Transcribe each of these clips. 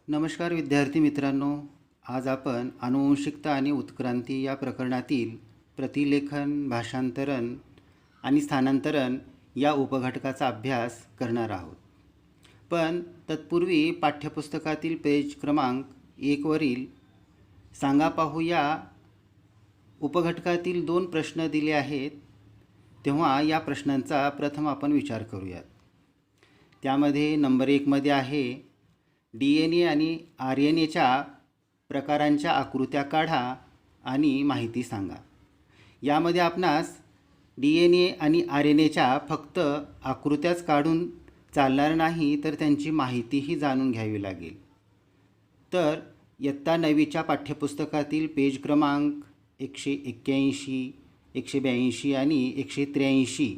नमस्कार विद्यार्थी मित्रांनो. आज आपण आनुवंशिकता आणि उत्क्रांती या प्रकरणातील प्रतिलेखन, भाषांतरण आणि स्थानांतरण या उपघटकाचा अभ्यास करणार आहोत. पण तत्पूर्वी पाठ्यपुस्तकातील पेज क्रमांक 1 वरील सांगा पाहू या उपघटकातील 2 प्रश्न दिले आहेत. तेव्हा या प्रश्नांचा प्रथम आपण विचार करूयात. त्यामध्ये नंबर 1 मध्ये आहे DNA आणि RNAच्या प्रकारांच्या आकृत्या काढा आणि माहिती सांगा. यामध्ये आपणास DNA आणि RNAच्या फक्त आकृत्याच काढून चालणार नाही, तर त्यांची माहितीही जाणून घ्यावी लागेल. तर इयत्ता 9वीच्या पाठ्यपुस्तकातील पेज क्रमांक 181, 182 आणि 183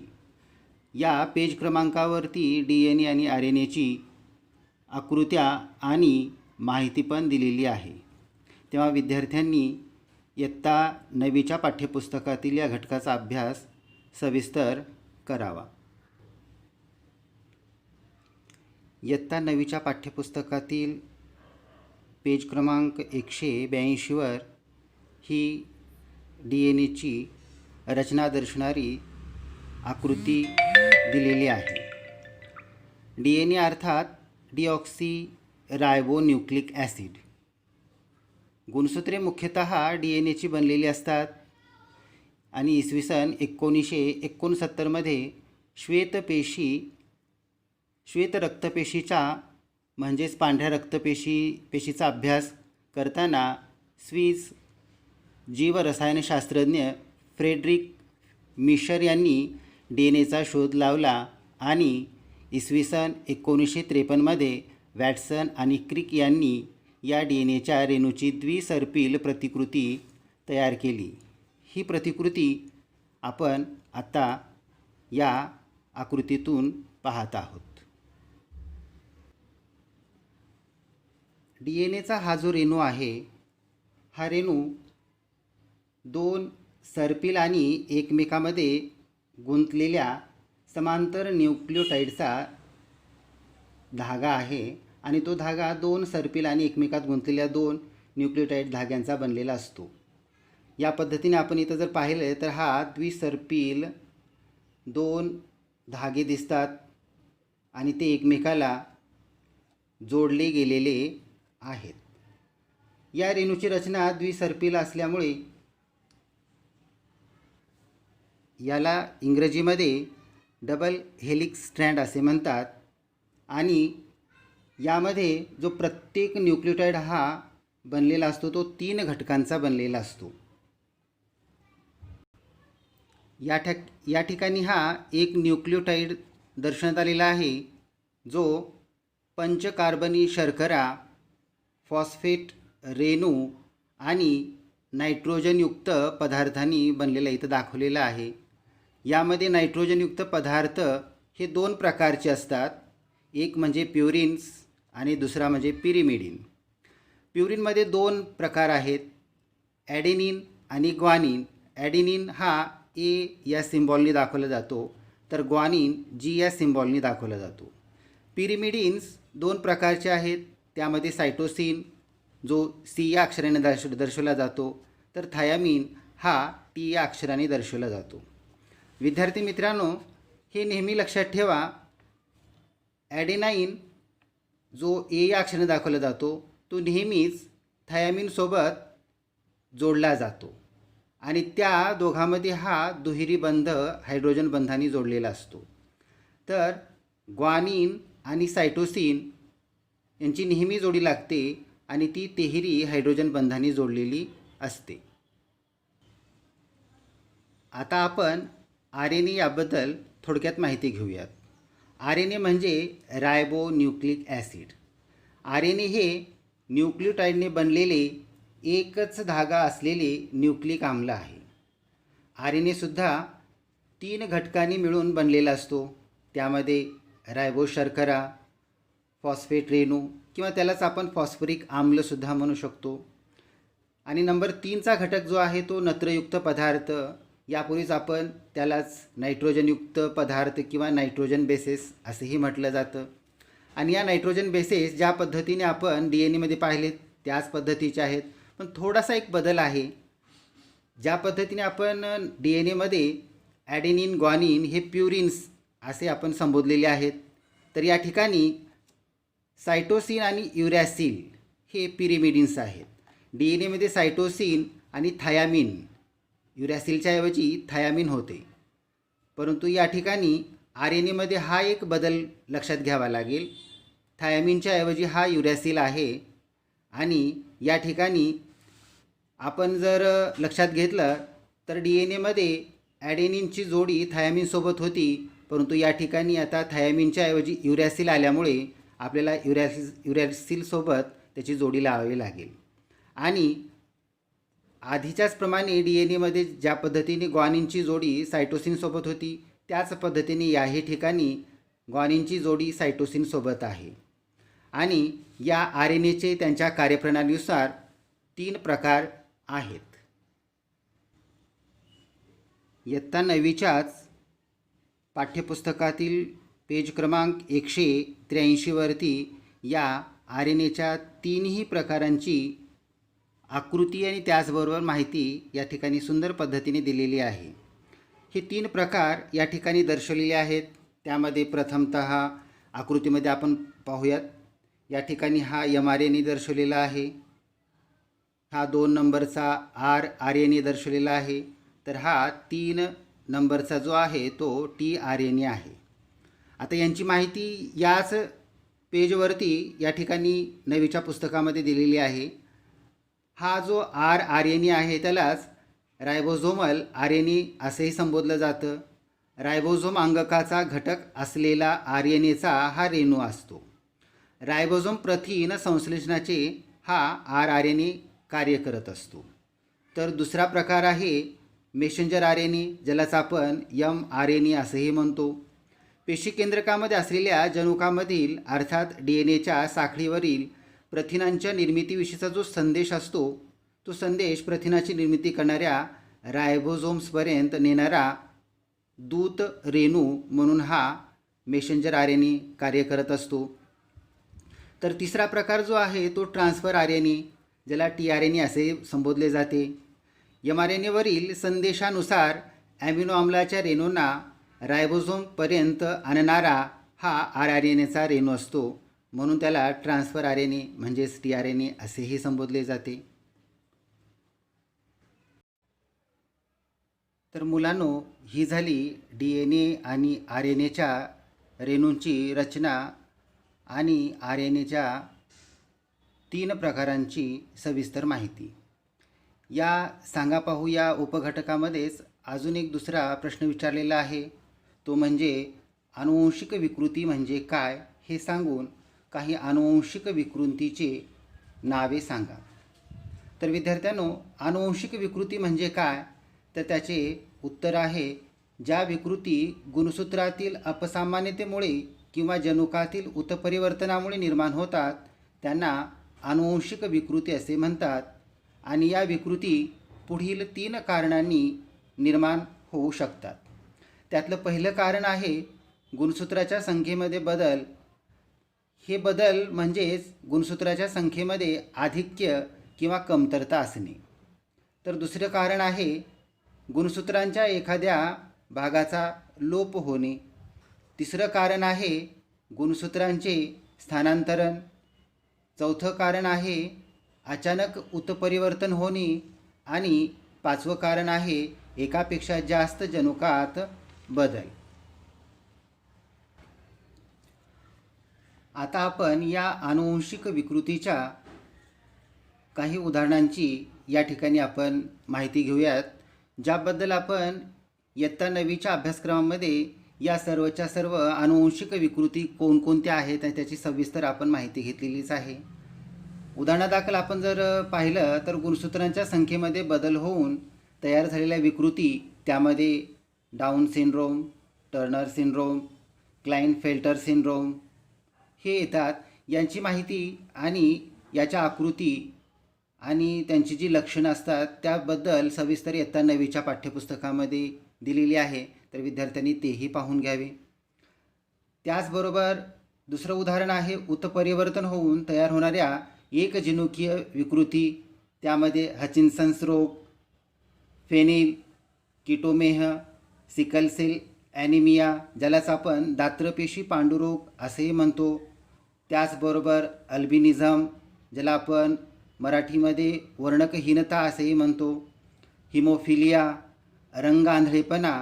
या पेज क्रमांकावरती DNA आणि RNAची आकृत्या आणि माहिती पण दिलेली आहे. तेव्हा विद्यार्थ्यांनी इयत्ता 9वीच्या पाठ्यपुस्तकातील या घटकाचा अभ्यास सविस्तर करावा. इयत्ता 9वीच्या पाठ्यपुस्तकातील पेज क्रमांक 182वर ही DNAची रचना दर्शवणारी आकृती दिलेली आहे. DNA अर्थात डिऑक्सी रायबोन्यूक्लिक ॲसिड. गुणसूत्रे मुख्यतः DNAची बनलेली असतात आणि इसवी सन 1969मध्ये श्वेत रक्तपेशीचा म्हणजेच पांढऱ्या रक्तपेशीचा अभ्यास करताना स्विस जीवरसायनशास्त्रज्ञ फ्रेडरिक मिशर यांनी DNAचा शोध लावला आणि इसवी सन 1953मध्ये वॅटसन आणि क्रिक यांनी या DNAच्या रेणूची द्विसर्पिल प्रतिकृती तयार केली. ही प्रतिकृती आपण आता या आकृतीतून पाहत आहोत. DNAचा हा जो रेणू आहे, हा रेणू 2 सर्पिल आणि एकमेकांमध्ये गुंतलेल्या समांतर न्यूक्लियोटाईडचा धागा आहे आणि तो धागा 2 सर्पिल आणि एकमेकात गुंतलेल्या 2 न्यूक्लियोटाईड धाग्यांचा बनलेला असतो. या पद्धतीने आपण इथं जर पाहिलं तर हा द्विसर्पिल 2 धागे दिसतात आणि ते एकमेकाला जोडले गेलेले आहेत. या रेणूची रचना द्विसर्पिल असल्यामुळे याला इंग्रजीमध्ये डबल हेलिक्स स्ट्रँड असे म्हणतात आणि यामध्ये जो प्रत्येक न्यूक्लियोटाईड हा बनलेला असतो तो 3 घटकांचा बनलेला असतो. या ठिकाणी हा एक न्यूक्लियोटाईड दर्शवण्यात आलेला आहे जो पंचकार्बनी शर्करा, फॉस्फेट रेणू आणि नायट्रोजनयुक्त पदार्थांनी बनलेला इथं दाखवलेला आहे. यामध्ये नायट्रोजनयुक्त पदार्थ हे 2 प्रकारचे असतात. एक म्हणजे प्युरिन्स आणि दुसरा म्हणजे पिरिमिडिन. प्युरिनमध्ये 2 प्रकार आहेत, ॲडेनिन आणि ग्वानिन. ॲडेनिन हा A या सिम्बॉलनी दाखवला जातो, तर ग्वानिन G या सिम्बॉलनी दाखवला जातो. पिरिमिडिन्स 2 प्रकारचे आहेत. त्यामध्ये सायटोसिन जो C या अक्षराने दर्शवला जातो, तर थायामिन हा T या अक्षराने दर्शवला जातो. विद्यार्थी मित्रांनो, हे नेहमी लक्षात ठेवा, ॲडेनाईन जो A या अक्षराने दाखवला जातो तो नेहमीच थायामिनसोबत जोडला जातो आणि त्या दोघांमध्ये हा दुहेरी बंध हायड्रोजन बंधाने जोडलेला असतो. तर ग्वानिन आणि सायटोसिन यांची नेहमी जोडी लागते आणि ती तिहेरी हायड्रोजन बंधाने जोडलेली असते. आता आपण RNA याबद्दल थोडक्यात माहिती घेऊयात. RNA म्हणजे रायबोन्यूक्लिक ॲसिड. RNA हे न्यूक्लियोटाईडने बनलेले एकच धागा असलेले न्यूक्लिक आम्ल आहे. RNAसुद्धा 3 घटकांनी मिळून बनलेला असतो. त्यामध्ये रायबो शर्करा, फॉस्फेट रेणू किंवा त्यालाच आपण फॉस्फरिक आम्लसुद्धा म्हणू शकतो. आणि नंबर 3चा घटक जो आहे तो नत्रयुक्त पदार्थ. यापूर्वीच आपण त्यालाच नायट्रोजनयुक्त पदार्थ किंवा नायट्रोजन बेसेस असेही म्हटलं जातं. आणि या नायट्रोजन बेसेस ज्या पद्धतीने आपण डी एन एमध्ये पाहिले त्याच पद्धतीचे आहेत, पण थोडासा एक बदल आहे. ज्या पद्धतीने आपण डी एन एमध्ये ॲडेनिन ग्वानिन हे प्युरिन्स असे आपण संबोधलेले आहेत, तर या ठिकाणी सायटोसिन आणि युरॅसिल हे पिरिमिडिन्स आहेत. डी एन एमध्ये सायटोसिन आणि थायामिन, युरॅसिलच्या ऐवजी थायामिन होते, परंतु या ठिकाणी आर एन एमध्ये हा एक बदल लक्षात घ्यावा लागेल. थायामिनच्या ऐवजी हा युरॅसिल आहे. आणि या ठिकाणी आपण जर लक्षात घेतलं तर डी एन एमध्ये ॲडेनिनची जोडी थायामिनसोबत होती, परंतु या ठिकाणी आता थायामिनच्या ऐवजी युरॅसिल आल्यामुळे आपल्याला युरॅसिलसोबत त्याची जोडी लावावी लागेल. आणि आधीच्याच प्रमाणे डी एन एमध्ये ज्या पद्धतीने ग्वानिनची जोडी सायटोसिनसोबत होती त्याच पद्धतीने याही ठिकाणी ग्वानिनची जोडी सायटोसिनसोबत आहे. आणि या आर एन एचे त्यांच्या कार्यप्रणालीनुसार 3 प्रकार आहेत. इयत्ता 9वीच्याच पाठ्यपुस्तकातील पेज क्रमांक 183 वरती या आर एन एच्या 3ही प्रकारांची आकृती आणि त्याचबरोबर माहिती या ठिकाणी सुंदर पद्धतीने दिलेली आहे. हे 3 प्रकार या ठिकाणी दर्शवलेले आहेत. त्यामध्ये प्रथमतः आकृतीमध्ये आपण पाहूयात. या ठिकाणी हा एम आर एन ए दर्शवलेला आहे. हा 2 नंबरचा आर एन ए दर्शवलेला आहे. तर हा 3 नंबरचा जो आहे तो टी आर एन ए आहे. आता यांची माहिती याच पेजवरती या ठिकाणी 9वीच्या पुस्तकामध्ये दिलेली आहे. हा जो आर एन ए आहे त्यालाच रायबोझोमल आर एन ए असेही संबोधलं जातं. रायबोझोम अंगकाचा घटक असलेला आर एन एचा हा रेणू असतो. रायबोझोम प्रथिन संश्लेषणाचे हा आर एन ए कार्य करत असतो. तर दुसरा प्रकार आहे मेसेंजर आर एन ए, ज्यालाच आपण एम आर एन ए असेही म्हणतो. पेशी केंद्रकामध्ये असलेल्या जनुकामधील अर्थात डी एन एच्या साखळीवरील प्रथिनांच्या निर्मितीविषयीचा जो संदेश असतो तो संदेश प्रथिनाची निर्मिती करणाऱ्या रायबोझोम्सपर्यंत नेणारा दूत रेणू म्हणून हा मेसेंजर आर एन ए कार्य करत असतो. तर तिसरा प्रकार जो आहे तो ट्रान्सफर आर एन ए, ज्याला टी आर एन ए असे संबोधले जाते. एम आर एन एवरील संदेशानुसार ॲमिनो आम्लाच्या रेणूंना रायबोझोमपर्यंत आणणारा हा आर एन एचा रेणू असतो, म्हणून त्याला ट्रान्सफर आर एन ए म्हणजेच टी आर एन ए असेही संबोधले जाते. तर मुलांनो, ही झाली डी एन ए आणि आर एन एच्या रेणूंची रचना आणि आर एन एच्या 3 प्रकारांची सविस्तर माहिती. या सांगा पाहू या उपघटकामध्येच अजून एक दुसरा प्रश्न विचारलेला आहे, तो म्हणजे आनुवंशिक विकृती म्हणजे काय हे सांगून काही आनुवंशिक विकृतीचे नावे सांगा. तर विद्यार्थ्यांनो, आनुवंशिक विकृती म्हणजे काय, तर त्याचे उत्तर आहे ज्या विकृती गुणसूत्रातील अपसामान्यतेमुळे किंवा जनुकातील उत्परिवर्तनामुळे निर्माण होतात त्यांना आनुवंशिक विकृती असे म्हणतात. आणि या विकृती पुढील 3 कारणांनी निर्माण होऊ शकतात. त्यातलं पहिलं कारण आहे गुणसूत्राच्या संख्येमध्ये बदल. हे बदल म्हणजेच गुणसूत्राच्या संख्येमध्ये आधिक्य किंवा कमतरता असणे. तर दुसरं कारण आहे गुणसूत्रांच्या एखाद्या भागाचा लोप होणे. तिसरं कारण आहे गुणसूत्रांचे स्थानांतरण. चौथं कारण आहे अचानक उत्परिवर्तन होणे. आणि 5वं कारण आहे एकापेक्षा जास्त जनुकात बदल. आता आपण या आनुवंशिक विकृतीच्या काही उदाहरणांची या ठिकाणी आपण माहिती घेऊयात, ज्याबद्दल आपण इयत्ता 9वीच्या अभ्यासक्रमामध्ये या सर्वच्या सर्व आनुवंशिक विकृती कोणकोणत्या आहेत आणि त्याची सविस्तर आपण माहिती घेतलेलीच आहे. उदाहरणादाखल आपण जर पाहिलं तर गुणसूत्रांच्या संख्येमध्ये बदल होऊन तयार झालेल्या विकृती, त्यामध्ये down syndrome, Turner syndrome, Klinefelter syndrome हे येतात. यांची माहिती आणि याच्या आकृती आणि त्यांची जी लक्षणं असतात त्याबद्दल सविस्तर इयत्ता 9वीच्या पाठ्यपुस्तकामध्ये दिलेली आहे, तर विद्यार्थ्यांनी तेही पाहून घ्यावे. त्याचबरोबर दुसरं उदाहरण आहे उत्परिवर्तन होऊन तयार होणाऱ्या एकजनुकीय विकृती, त्यामध्ये हचिन्सन्स रोग, फेनिल किटोमेह, सिकल सेल ॲनिमिया, ज्यालाच आपण दात्रपेशी पांडुरोग असेही म्हणतो. त्याचबरोबर अल्बिनिझम, ज्याला आपण मराठीमध्ये वर्णकहीनता असेही म्हणतो. हिमोफिलिया, रंग आंधळेपणा,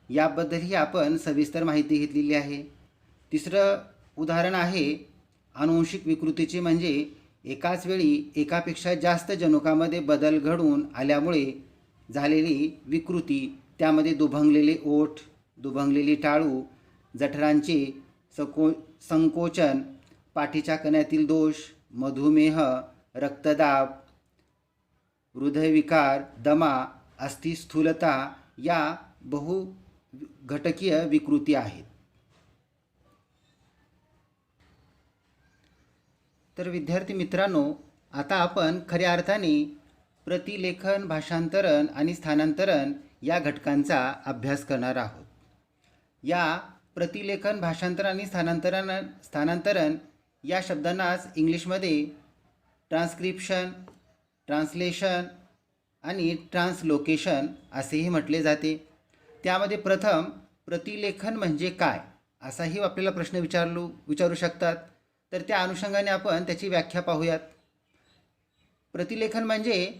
याबद्दलही आपण सविस्तर माहिती घेतलेली आहे. तिसरं उदाहरण आहे आनुवंशिक विकृतीचे, म्हणजे एकाच वेळी एकापेक्षा जास्त जनुकामध्ये बदल घडून आल्यामुळे झालेली विकृती, त्यामध्ये दुभंगलेले ओठ, दुभंगलेली टाळू, जठरांचे संकोचन, पाठीच्या कण्यातील दोष, मधुमेह, रक्तदाब, हृदयविकार, दमा, अस्थिस्थूलता या बहुघटकीय विकृती आहेत. तर विद्यार्थी मित्रांनो, आता आपण खऱ्या अर्थाने प्रतिलेखन, भाषांतरण आणि स्थानांतरण या घटकांचा अभ्यास करणार आहोत. या प्रतिलेखन, भाषांतरण आणि स्थानांतरण या शब्दांनाच इंग्लिशमध्ये ट्रान्स्क्रिप्शन, ट्रान्सलेशन आणि ट्रान्सलोकेशन असेही म्हटले जाते. त्यामध्ये प्रथम प्रतिलेखन म्हणजे काय, असाही आपल्याला प्रश्न विचारू शकतात. तर त्या अनुषंगाने आपण त्याची व्याख्या पाहूयात. प्रतिलेखन म्हणजे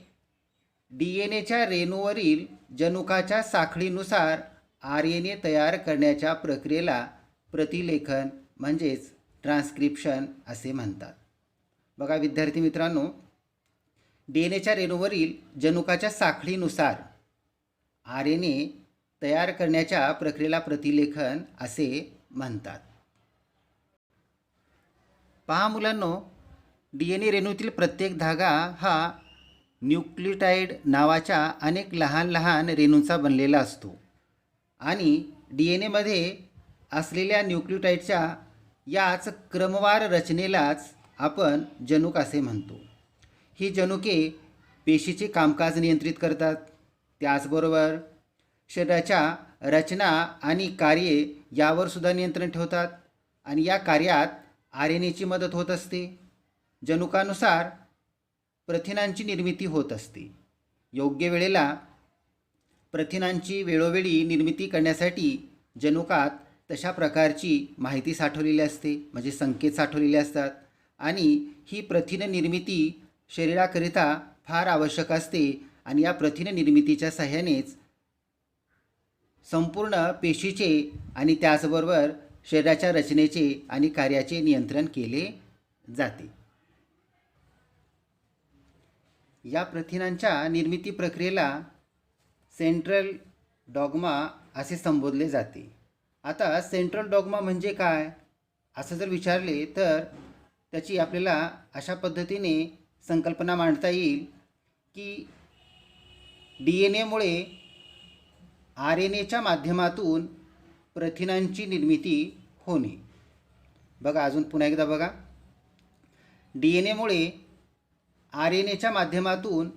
DNA रेणूवरील जनुकाच्या साखळीनुसार RNA तयार करण्याच्या प्रक्रियेला प्रतिलेखन म्हणजेच ट्रान्स्क्रिप्शन असे म्हणतात. बघा विद्यार्थी मित्रांनो, DNA रेणूवरील जनुकाच्या साखळीनुसार RNA तयार करण्याच्या प्रक्रियेला प्रतिलेखन असे म्हणतात. पहा मुलांनो, DNA रेणूतील प्रत्येक धागा हा न्यूक्लियोटाइड नावाच्या अनेक लहान लहान रेणूंचा बनलेला असतो आणि DNAमध्ये असलेल्या न्यूक्लियोटाइडच्या याच क्रमवार रचनेलाच आपण जनुक असे म्हणतो. ही जनुके पेशीचे कामकाज नियंत्रित करतात. त्याचबरोबर शरीराच्या रचना आणि कार्ये यावर सुद्धा नियंत्रण ठेवतात आणि या कार्यात RNAची मदत होत असते. जनुकानुसार प्रथिनांची निर्मिती होत असते. योग्य वेळेला प्रथिनांची वेळोवेळी निर्मिती करण्यासाठी जनुकात तशा प्रकारची माहिती साठवलेली असते, म्हणजे संकेत साठवलेले असतात आणि ही प्रथिन निर्मिती शरीराकरिता फार आवश्यक असते आणि या प्रथिन निर्मितीच्या सहाय्यानेच संपूर्ण पेशीचे आणि त्याचबरोबर शरीराच्या रचनेचे आणि कार्याचे नियंत्रण केले जाते. या प्रथिनांच्या निर्मिती प्रक्रियेला सेंट्रल डॉग्मा असे संबोधले जाते. आता सेंट्रल डॉग्मा म्हणजे काय असं जर विचारले तर त्याची आपल्याला अशा पद्धतीने संकल्पना मांडता येईल की DNAमुळे RNAच्या माध्यमातून प्रथिनांची निर्मिती होणे. बघा अजून पुन्हा एकदा बघा, DNAमुळे RNAच्या माध्यमातून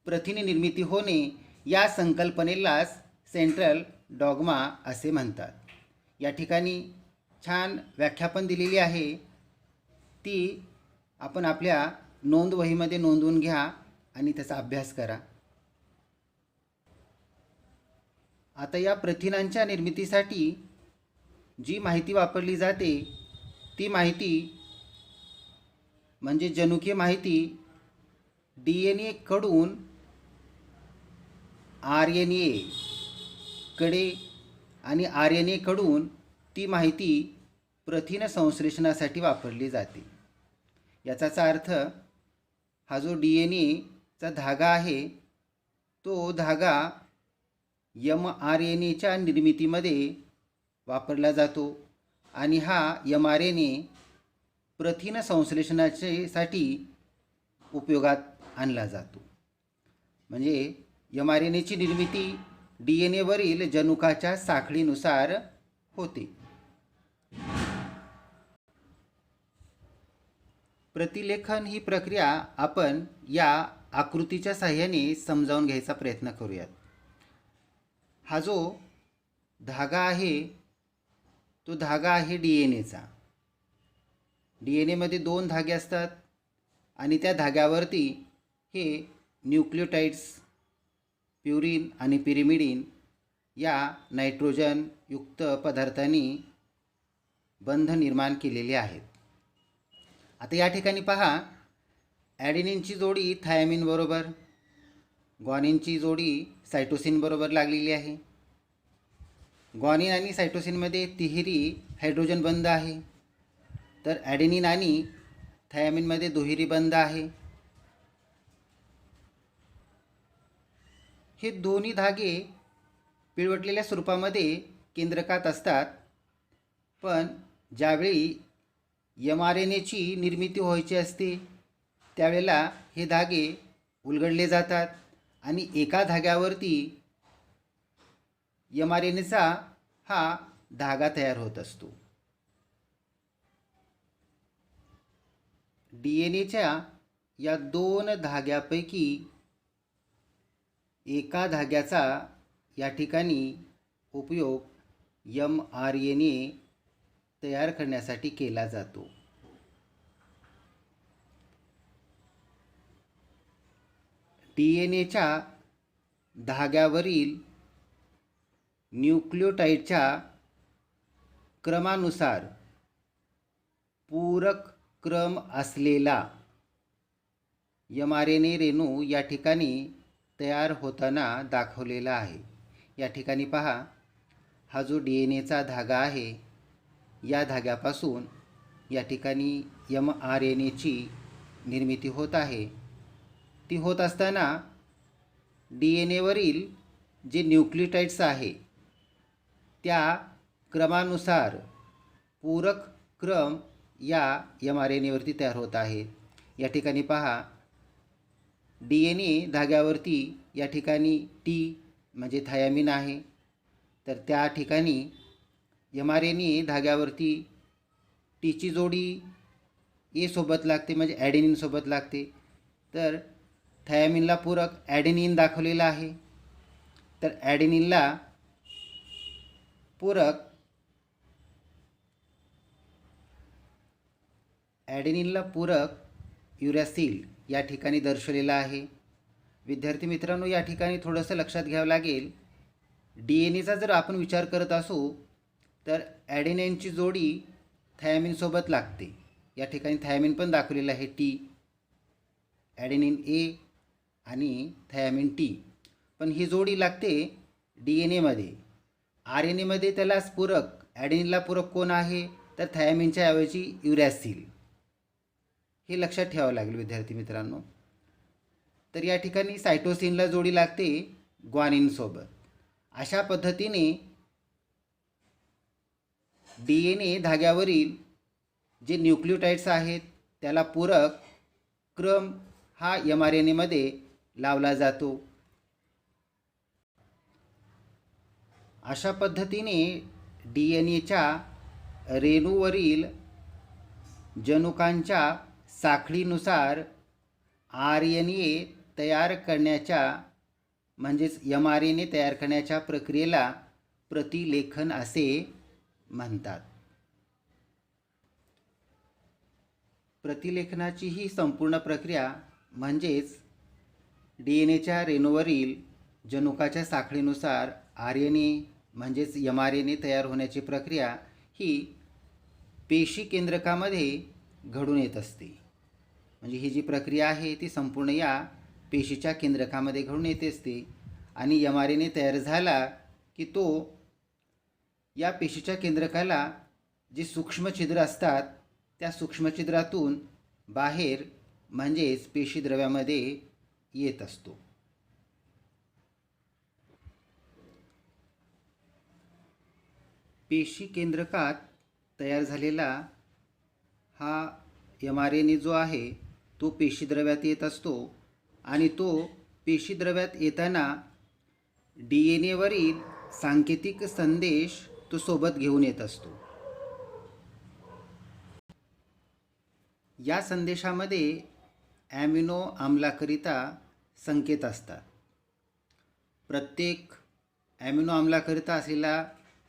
प्रथिने निर्मिती होणे या संकल्पनेलाच सेंट्रल डॉग्मा असे म्हणतात. या ठिकाणी छान व्याख्या पण दिलेली आहे, ती आपण आपल्या नोंदवहीमध्ये नोंदवून घ्या आणि त्याचा अभ्यास करा. आता या प्रथिनांच्या निर्मितीसाठी जी माहिती वापरली जाते ती माहिती म्हणजे जनुकीय माहिती DNAकडून RNAकडे आणि RNAकडून ती माहिती प्रथिन संश्लेषणासाठी वापरली जाते. याचाच अर्थ हा जो DNAचा धागा आहे तो धागा mRNAच्या निर्मितीमध्ये वापरला जातो आणि हा mRNA प्रथिन संश्लेषणासाठी उपयोगात आणला जातो. म्हणजे mRNAची निर्मिती DNAवरील जनुकाच्या साखळीनुसार होते. प्रतिलेखन ही प्रक्रिया आपण या आकृतीच्या साहाय्याने समजावून घ्यायचा प्रयत्न करूयात. हा जो धागा आहे तो धागा आहे DNAचा डी एन एमध्ये 2 धागे असतात आणि त्या धाग्यावरती हे न्यूक्लियोटाइड्स प्युरिन आणि पिरिमिडिन या नायट्रोजनयुक्त पदार्थांनी बंध निर्माण केलेले आहेत. आता या ठिकाणी पहा, ॲडेनिनची जोडी थायमिन बरोबर, ग्वानिनची जोडी सायटोसिन बरोबर लागलेली आहे. ग्वानिन आणि सायटोसिनमध्ये तिहेरी हायड्रोजन बंध आहे, तर ॲडेनिन आणि थायमिनमध्ये दुहेरी बंध आहे. हे दोन्ही धागे पिळवटलेल्या स्वरूपामध्ये केंद्रकात असतात, पण ज्यावेळी mRNAची निर्मिती व्हायची असते त्यावेळेला हे धागे उलगडले जातात आणि एका धाग्यावरती mRNAचा हा धागा तयार होत असतो. DNA या 2 धाग्यापैकी एका धाग्याचा या ठिकाणी उपयोग mRNA तयार करण्यासाठी केला जातो. DNAच्या धाग्यावरील न्यूक्लियोटाइडच्या क्रमानुसार पूरक क्रम असलेला mRNA रेणू या ठिकाणी तयार होताना दाखवलेला आहे. या ठिकाणी पहा, हा जो DNAचा धागा आहे, या धाग्यापासून या ठिकाणी mRNAची निर्मिती होत आहे. ती होत असताना DNAवरील जे न्यूक्लियोटाइड्स आहे त्या क्रमानुसार पूरक क्रम या mRNAवरती तयार होत आहे. या ठिकाणी पहा, DNA धाग्यावरती या ठिकाणी T म्हणजे थायमिन आहे, तर त्या ठिकाणी mRNA धाग्यावरती टीची जोडी ए सोबत लागते म्हणजे ॲडेनिन सोबत लागते, तर थायमिनला पूरक ॲडेनिन दाखवलेला आहे. तर ॲडेनिनला पूरक युरॅसिल या ठिकाणी दर्शवलेला आहे. विद्यार्थी मित्रांनो, या ठिकाणी थोडंसं लक्षात घ्यावं लागेल, DNAचा जर आपण विचार करत असू तर ॲडेनिनची जोडी थायमिनसोबत लागते. या ठिकाणी थायमिन पण दाखवलेलं आहे, टी, ॲडेनिन ए आणि थायमिन टी, पण ही जोडी लागते DNAमध्ये. RNAमध्ये त्यालाच पूरक, ॲडेनिनला पूरक कोण आहे तर थायमिनच्या ऐवजी युरॅसिल. हे लक्षात ठेवावं लागेल विद्यार्थी मित्रांनो. तर या ठिकाणी सायटोसिनला जोडी लागते ग्वानिनसोबत. अशा पद्धतीने DNA धाग्यावरील जे न्यूक्लियोटाइड्स आहेत त्याला पूरक क्रम हा mRNAमध्ये लावला जातो. अशा पद्धतीने DNAच्या रेणूवरील जनुकांच्या साखळीनुसार RNA तयार करण्याच्या म्हणजेच mRNA तयार करण्याच्या प्रक्रियेला प्रतिलेखन असे म्हणतात. प्रतिलेखनाची ही संपूर्ण प्रक्रिया म्हणजेच DNAच्या रेणूवरील जनुकाच्या साखळीनुसार RNA म्हणजेच mRNA तयार होण्याची प्रक्रिया ही पेशी केंद्रकामध्ये घडून येत असते. म्हणजे ही जी प्रक्रिया आहे ती संपूर्ण या पेशीच्या केंद्रकामध्ये घडून येत असते आणि mRNA तयार झाला की तो या पेशीच्या केंद्रकाला जे सूक्ष्म छिद्र असतात त्या सूक्ष्म छिद्रातून बाहेर म्हणजेच पेशीद्रव्यामध्ये येत असतो. पेशी केंद्रकात तयार झालेला हा mRNA जो आहे तो पेशीद्रव्यात येत असतो आणि तो पेशीद्रव्यात येताना DNAवरील सांकेतिक संदेश तो सोबत घेऊन येत असतो. या संदेशामध्ये ॲमिनो आम्लाकरिता संकेत असतात. प्रत्येक ॲमिनो आम्लाकरिता असलेला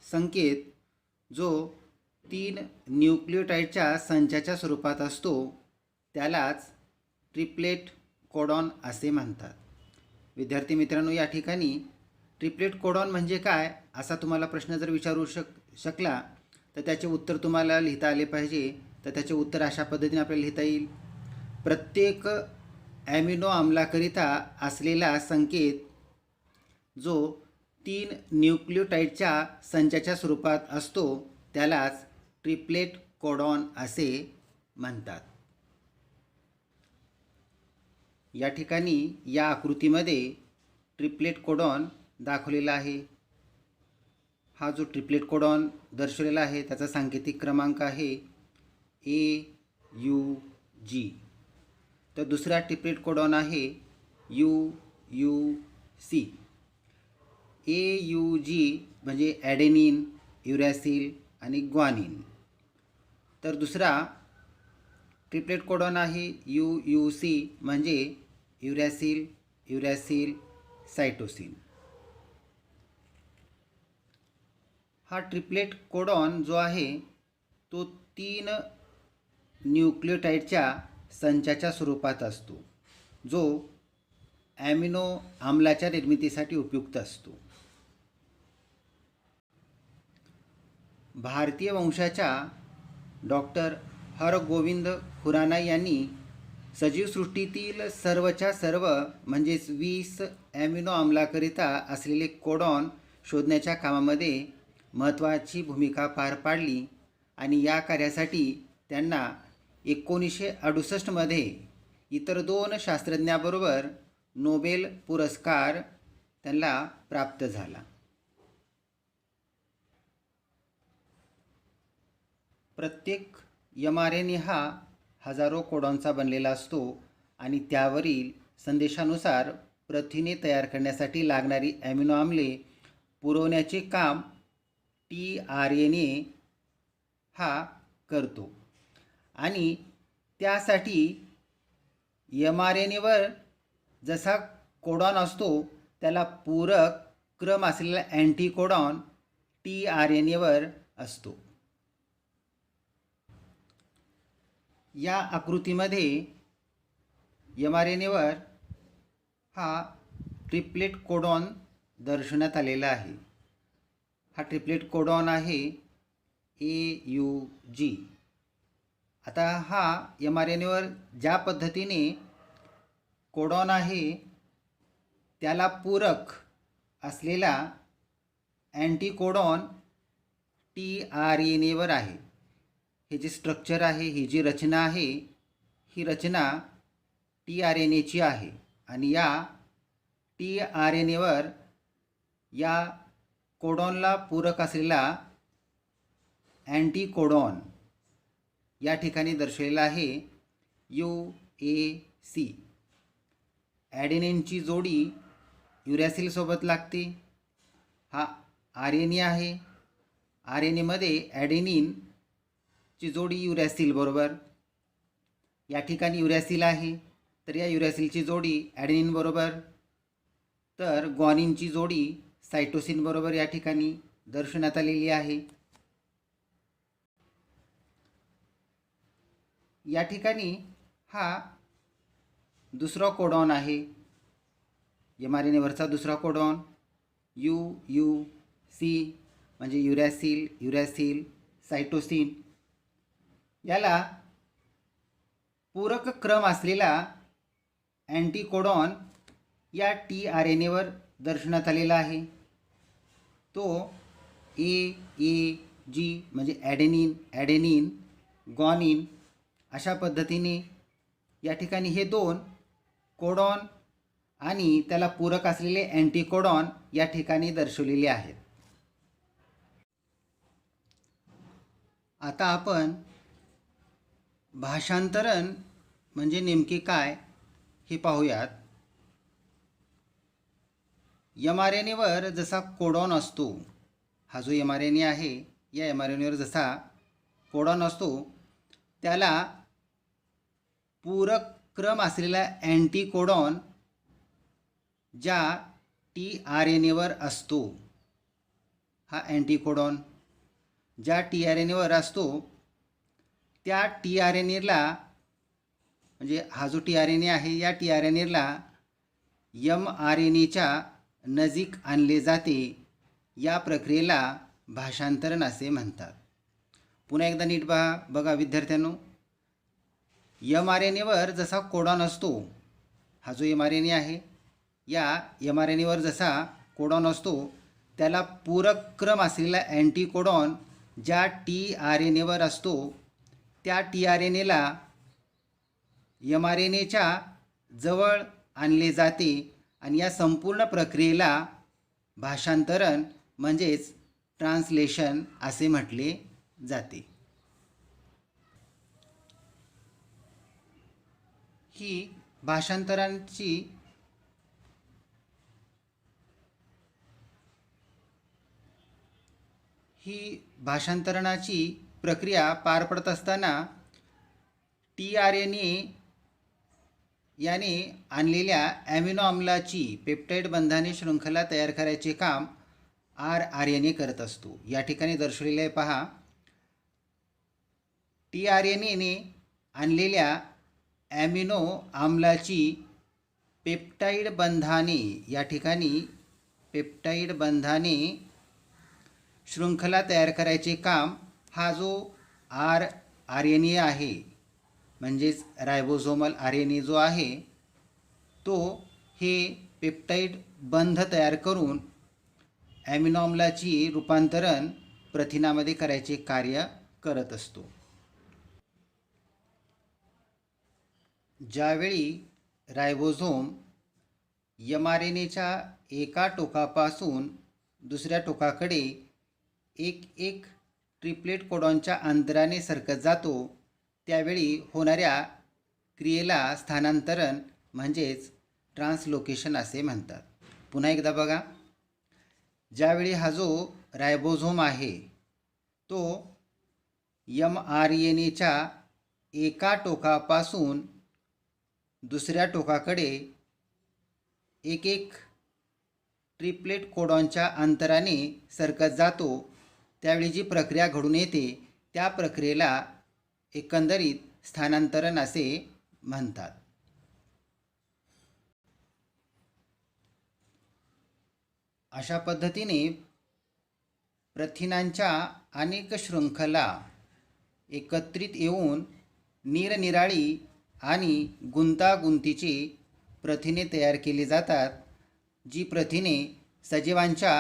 संकेत जो 3 न्यूक्लियोटाईडच्या संचाच्या स्वरूपात असतो त्यालाच ट्रिप्लेट कोडॉन असे म्हणतात. विद्यार्थी मित्रांनो, या ठिकाणी ट्रिप्लेट कोडॉन म्हणजे काय असा तुम्हाला प्रश्न जर विचारू शकला तर त्याचे उत्तर तुम्हाला लिहिता आले पाहिजे. तर त्याचे उत्तर अशा पद्धतीने आपल्याला लिहिता येईल. प्रत्येक ॲमिनो आम्लाकरिता असलेला संकेत जो 3 न्यूक्लियोटाईडच्या संचाच्या स्वरूपात असतो त्यालाच ट्रिप्लेट कोडॉन असे म्हणतात. या ठिकाणी या आकृतीमध्ये ट्रिप्लेट कोडॉन दाखवलेला आहे. हा जो ट्रिप्लेट कोडॉन दर्शवलेला आहे त्याचा सांकेतिक क्रमांक आहे AUG. तर दुसरा ट्रिप्लेट कोडॉन आहे UUC. AUG म्हणजे ॲडेनिन, युरॅसिल आणि ग्वानिन. तर दुसरा ट्रिप्लेट कोडॉन आहे UUC म्हणजे युरॅसिल, सायटोसिन. हा ट्रिप्लेट कोडॉन जो आहे तो 3 न्यूक्लियोटाईडच्या संचाच्या स्वरूपात असतो जो ॲमिनो आम्लाच्या निर्मितीसाठी उपयुक्त असतो. भारतीय वंशाच्या डॉक्टर हरगोविंद खुराना यांनी सजीवसृष्टीतील सर्वच्या सर्व म्हणजेच 20 ॲमिनो आम्लाकरिता असलेले कोडॉन शोधण्याच्या कामामध्ये महत्त्वाची भूमिका पार पाडली आणि या कार्यासाठी त्यांना 1968 इतर 2 शास्त्रज्ञाबरोबर नोबेल पुरस्कार त्यांना प्राप्त झाला. प्रत्येक mRNA हा हजारो कोडॉनचा बनलेला असतो आणि त्यावरील संदेशानुसार प्रथिने तयार करण्यासाठी लागणारी ॲमिनो आम्ले पुरवण्याचे काम tRNA हा करतो. आणि त्यासाठी mRNAवर जसा कोडॉन असतो त्याला पूरक क्रम असलेला अँटीकोडॉन tRNAवर असतो. या आकृतीमध्ये mRNAवर हा ट्रिप्लेट कोडॉन दर्शवण्यात आलेला आहे. हा ट्रिप्लेट कोडॉन आहे AUG. आता हा mRNAवर ज्या पद्धतीने कोडॉन आहे त्याला पूरक असलेला अँटीकोडॉन tRNAवर आहे. हे जे स्ट्रक्चर आहे, ही जी रचना आहे, ही रचना tRNAची आहे आणि या tRNAवर या कोडॉनला पूरक असलेला अँटीकोडॉन या ठिकाणी दर्शवलेला आहे UAC. ॲडेनिनची जोडी युरॅसिलसोबत लागते. हा RNA आहे. RNAमध्ये ॲडेनिनची जोडी युरॅसिल बरोबर. या ठिकाणी युरॅसिल आहे तर या युरॅसिलची जोडी ॲडेनिन बरोबर. तर ग्वानिनची जोडी सायटोसिन बरोबर या ठिकाणी दर्शवण्यात आलेली आहे. या ठिकाणी हा दुसरा कोडॉन आहे mRNAवरचा दुसरा कोडॉन UUC म्हणजे युरॅसिल, सायटोसिन. याला पूरक क्रम असलेला अँटीकोडॉन या tRNAवर दर्शवण्यात आलेला आहे. तो AAG म्हणजे ॲडेनिन, ग्वानिन अशा पद्धतीने या ठिकाणी हे 2 कोडॉन आणि त्याला पूरक असलेले अँटीकोडॉन या ठिकाणी दर्शवलेले आहेत. आता आपण भाषांतरण म्हणजे नेमके काय हे पाहूयात. mRNAवर जसा कोडॉन असतो, हा जो mRNA आहे या mRNAवर जसा कोडॉन असतो त्याला पूरक क्रम असलेला अँटीकोडॉन ज्या tRNAवर असतो हा अँटीकोडॉन. ज्या tRNAवर असतो त्या tRNAला, म्हणजे हा जो tRNA आहे या tRNAला mRNAच्या नजीक आणले जाते. या प्रक्रियेला भाषांतरण असे म्हणतात. पुन्हा एकदा नीट बघा विद्यार्थ्यांनो, mRNAवर जसा कोडॉन असतो, हा जो mRNA आहे या mRNAवर जसा कोडॉन असतो त्याला पूरक क्रम असलेला अँटीकोडॉन ज्या tRNAवर असतो त्या tRNAला mRNAच्या जवळ आणले जाते आणि या संपूर्ण प्रक्रियेला भाषांतरण म्हणजेच ट्रान्सलेशन असे म्हटले जाते. ही भाषांतरणाची प्रक्रिया पार पडत असताना tRNA याने आणलेल्या ॲमिनो आम्लाची पेप्टाइड बंधाने शृंखला तयार करायचे काम rRNA करत असतो. या ठिकाणी दर्शवलेले आहे पहा, tRNAने आणलेल्या ॲमिनो आम्लाची पेप्टाइड बंधाने, या ठिकाणी पेप्टाइड बंधाने शृंखला तयार करायचे काम हा जो rRNA आहे म्हणजेच रायबोझोमल RNA जो आहे तो हे पेप्टाइड बंध तयार करून ॲमिनो आम्लाची रूपांतरण प्रथिनामध्ये करायचे कार्य करत असतो. ज्यावेळी रायबोझोम mRNAच्या एका टोकापासून दुसऱ्या टोकाकडे एक ट्रिप्लेट कोडॉनच्या अंतराने सरकत जातो त्यावेळी होणाऱ्या क्रियेला स्थानांतरण म्हणजेच ट्रान्सलोकेशन असे म्हणतात. पुन्हा एकदा बघा, ज्यावेळी हा जो रायबोझोम आहे तो mRNAच्या एका टोकापासून दुसऱ्या टोकाकडे एक ट्रिप्लेट कोडॉनच्या अंतराने सरकत जातो त्यावेळी जी प्रक्रिया घडून येते त्या प्रक्रियेला एकंदरीत स्थानांतरण असे म्हणतात. अशा पद्धतीने प्रथिनांच्या अनेक शृंखला एकत्रित येऊन निरनिराळी आणि गुंतागुंतीची प्रथिने तयार केली जातात, जी प्रथिने सजीवांच्या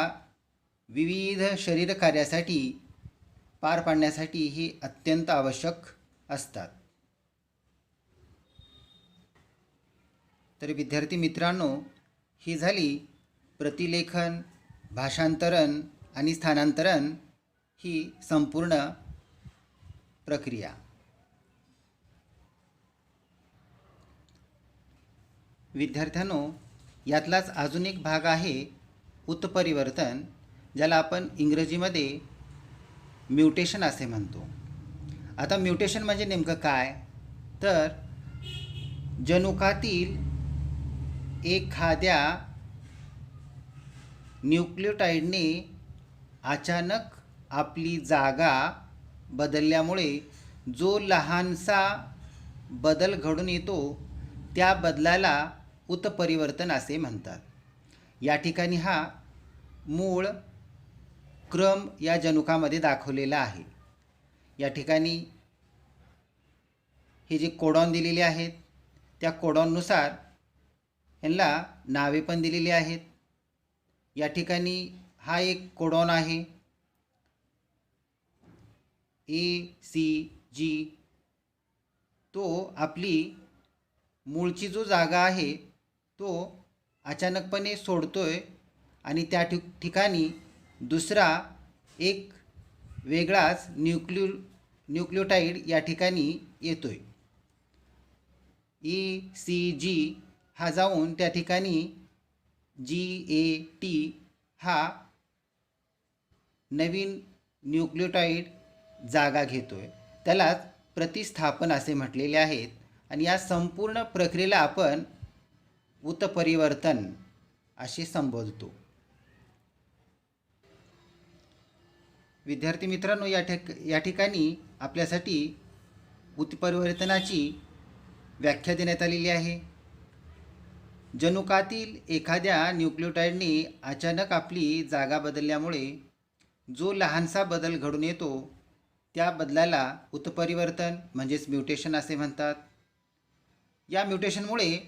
विविध शरीर कार्यासाठी पार पाडण्यासाठी ही अत्यंत आवश्यक असतात. तर विद्यार्थी मित्रांनो, ही झाली प्रतिलेखन, भाषांतरण आणि स्थानांतरण ही संपूर्ण प्रक्रिया. विद्यार्थ्यांनो, यातलाच अजून एक भाग आहे उत्परिवर्तन, ज्याला आपण इंग्रजीमध्ये म्युटेशन असे म्हणतो. आता म्युटेशन म्हणजे नेमकं काय, तर जनुकातील एखाद्या न्यूक्लियोटाइडने अचानक आपली जागा बदलल्यामुळे जो लहानसा बदल घडून येतो त्या बदलाला उत्परिवर्तन असे म्हणतात. या ठिकाणी हा मूळ क्रम या जनुकामध्ये दाखवलेला आहे. या ठिकाणी हे जे कोडॉन दिलेले आहेत त्या कोडॉननुसार यांना नावे पण दिलेली आहेत. या ठिकाणी हा एक कोडॉन आहे ACG. तो आपली मूळची जो जागा आहे तो अचानकपणे सोडतोय आणि त्या ठिकाणी दुसरा एक वेगळाच न्यूक्लियोटाइड या ठिकाणी येतोय. ECG हा जाऊन त्या ठिकाणी GAT हा नवीन न्यूक्लियोटाइड जागा घेतोय. त्यालाच प्रतिस्थापन असे म्हटलेले आहेत. आणि या संपूर्ण प्रक्रियेला आपण उत्परिवर्तन असे संबोधतो. विद्यार्थी मित्रांनो, या ठिकाणी आपल्यासाठी उत्परिवर्तनाची व्याख्या देण्यात आलेली आहे. जनुकातील एखाद्या न्यूक्लियोटाइडने अचानक आपली जागा बदलल्यामुळे जो लहानसा बदल घडून येतो त्या बदलाला उत्परिवर्तन म्हणजेच म्युटेशन असे म्हणतात. या म्युटेशनमुळे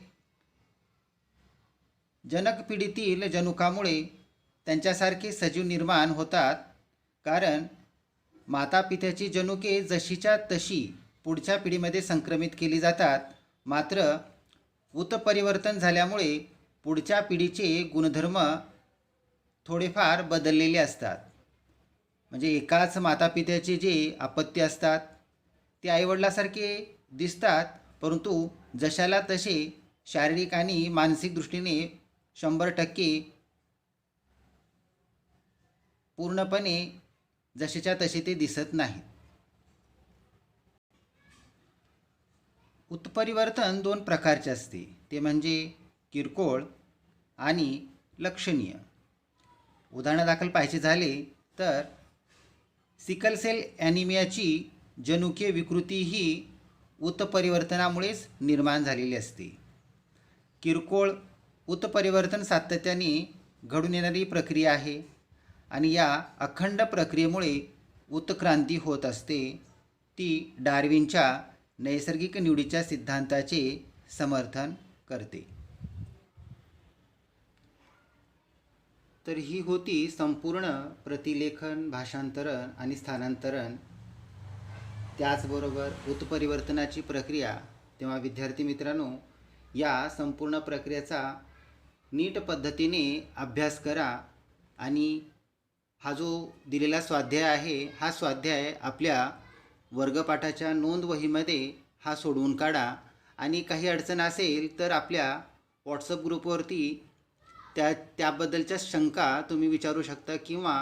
जनक पिढीतील जनुकामुळे त्यांच्यासारखे सजीव निर्माण होतात, कारण माता पित्याची जनुके जशीच्या तशी पुढच्या पिढीमध्ये संक्रमित केली जातात. मात्र उत्परिवर्तन झाल्यामुळे पुढच्या पिढीचे गुणधर्म थोडेफार बदललेले असतात. म्हणजे एकाच माता पित्याचे जे अपत्य असतात ते आईवडिलासारखे दिसतात, परंतु जशाला तसे शारीरिक आणि मानसिक दृष्टीने 100% पूर्णपणे जसेच्या तसे ते दिसत नाहीत. उत्परिवर्तन 2 प्रकारचे असते, ते म्हणजे किरकोळ आणि लक्षणीय. उदाहरणादाखल पाहायचे झाले तर सिकल सेल ॲनिमियाची जनुकीय विकृती ही उत्परिवर्तनामुळेच निर्माण झालेली असते. किरकोळ उत्परिवर्तन सातत्याने घडून येणारी प्रक्रिया आहे आणि या अखंड प्रक्रियेमुळे उत्क्रांती होत असते. ती डार्विनच्या नैसर्गिक निवडीच्या सिद्धांताचे समर्थन करते. तर ही होती संपूर्ण प्रतिलेखन, भाषांतरण आणि स्थानांतरण, त्याचबरोबर उत्परिवर्तनाची प्रक्रिया. तेव्हा विद्यार्थी मित्रांनो, या संपूर्ण प्रक्रियेचा नीट पद्धतीने अभ्यास करा आणि हा जो दिलेला स्वाध्याय आहे हा स्वाध्याय आपल्या वर्गपाठाच्या नोंदवहीमध्ये हा सोडवून काढा आणि काही अडचण असेल तर आपल्या व्हॉट्सअप ग्रुपवरती त्याबद्दलच्या शंका तुम्ही विचारू शकता किंवा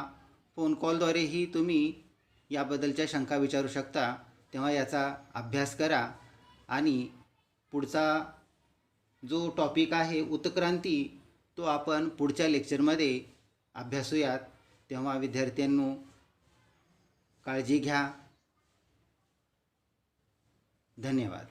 फोन कॉलद्वारेही तुम्ही याबद्दलच्या शंका विचारू शकता. तेव्हा याचा अभ्यास करा आणि पुढचा जो टॉपिक आहे उत्क्रांती तो आपण पुढच्या लेक्चरमध्ये अभ्यासूयात. तेव्हा विद्यार्थ्यांनो, काळजी घ्या. धन्यवाद.